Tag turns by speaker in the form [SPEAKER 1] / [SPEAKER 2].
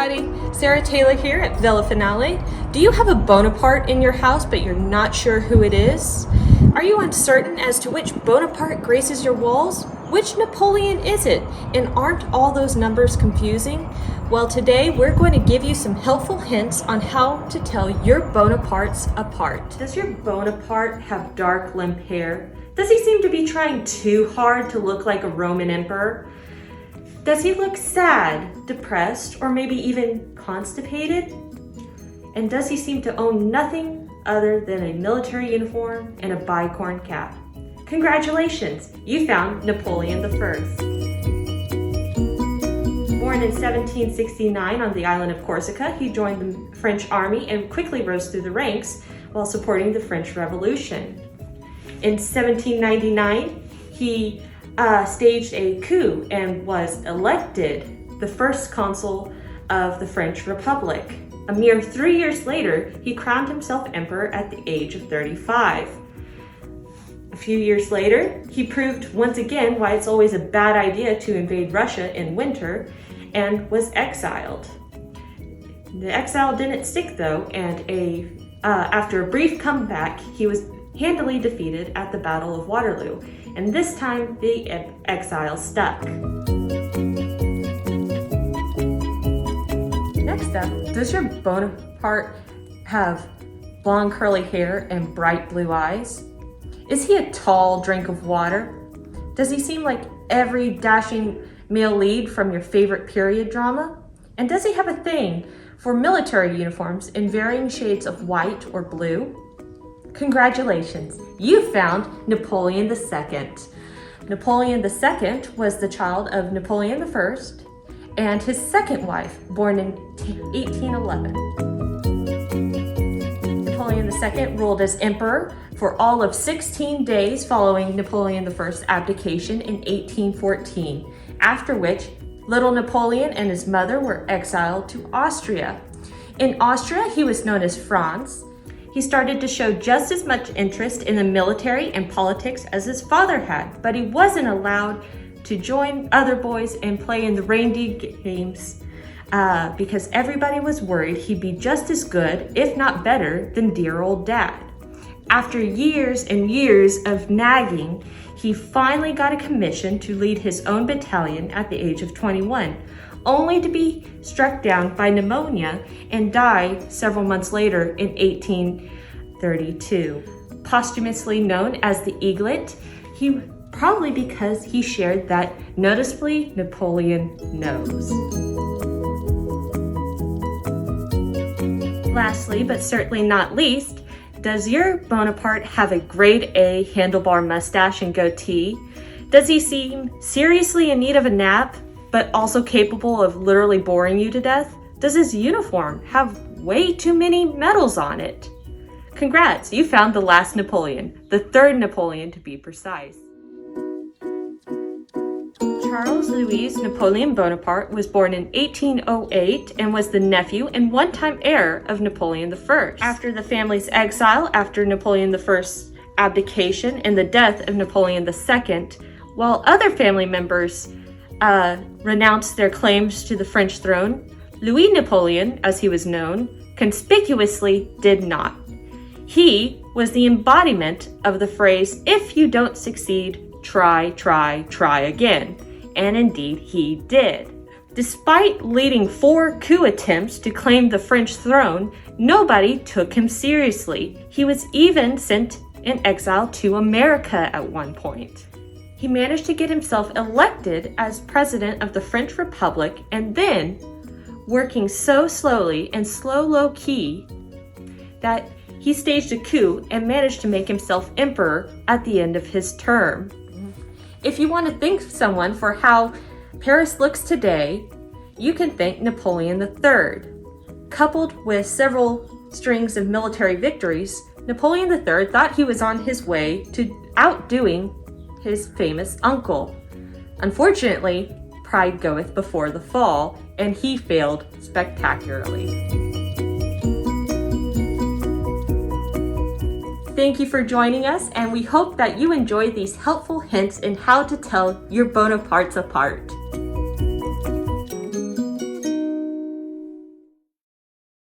[SPEAKER 1] everybody. Sara Taylor here at Villa Finale. Do you have a Bonaparte in your house but you're not sure who it is? Are you uncertain as to which Bonaparte graces your walls? Which Napoleon is it? And aren't all those numbers confusing? Well, today we're going to give you some helpful hints on how to tell your Bonapartes apart. Does your Bonaparte have dark limp hair? Does he seem to be trying too hard to look like a Roman emperor? Does he look sad, depressed, or maybe even constipated? And does he seem to own nothing other than a military uniform and a bicorn cap? Congratulations, you found Napoleon I. Born in 1769 on the island of Corsica, he joined the French army and quickly rose through the ranks while supporting the French Revolution. In 1799, he staged a coup and was elected the first consul of the French Republic. A mere 3 years later, he crowned himself emperor at the age of 35. A few years later, he proved once again why it's always a bad idea to invade Russia in winter and was exiled. The exile didn't stick though, and after a brief comeback, he was handily defeated at the Battle of Waterloo, and this time the exile stuck. Next up, does your Bonaparte have blonde curly hair and bright blue eyes? Is he a tall drink of water? Does he seem like every dashing male lead from your favorite period drama? And does he have a thing for military uniforms in varying shades of white or blue? Congratulations, you found Napoleon II. Napoleon II was the child of Napoleon I and his second wife, born in 1811. Napoleon II ruled as emperor for all of 16 days following Napoleon I's abdication in 1814, after which little Napoleon and his mother were exiled to Austria. In Austria, he was known as Franz. He started to show just as much interest in the military and politics as his father had, but he wasn't allowed to join other boys and play in the reindeer games because everybody was worried he'd be just as good, if not better, than dear old dad. After years and years of nagging, he finally got a commission to lead his own battalion at the age of 21, only to be struck down by pneumonia and die several months later in 1832. Posthumously known as the Eaglet, probably because he shared that noticeably Napoleon nose. Lastly, but certainly not least, does your Bonaparte have a grade A handlebar mustache and goatee? Does he seem seriously in need of a nap, but also capable of literally boring you to death? Does his uniform have way too many medals on it? Congrats, you found the last Napoleon, the third Napoleon to be precise. Charles Louis Napoleon Bonaparte was born in 1808 and was the nephew and one-time heir of Napoleon I. After the family's exile after Napoleon I's abdication and the death of Napoleon II, while other family members renounced their claims to the French throne, Louis Napoleon, as he was known, conspicuously did not. He was the embodiment of the phrase, "If you don't succeed, try, try, try again." And indeed he did. Despite leading 4 coup attempts to claim the French throne, nobody took him seriously. He was even sent in exile to America at one point. He managed to get himself elected as president of the French Republic, and then, working so slowly and low-key, that he staged a coup and managed to make himself emperor at the end of his term. If you want to thank someone for how Paris looks today, you can thank Napoleon III. Coupled with several strings of military victories, Napoleon III thought he was on his way to outdoing his famous uncle. Unfortunately, pride goeth before the fall, and he failed spectacularly. Thank you for joining us, and we hope that you enjoyed these helpful hints in how to tell your Bonapartes apart.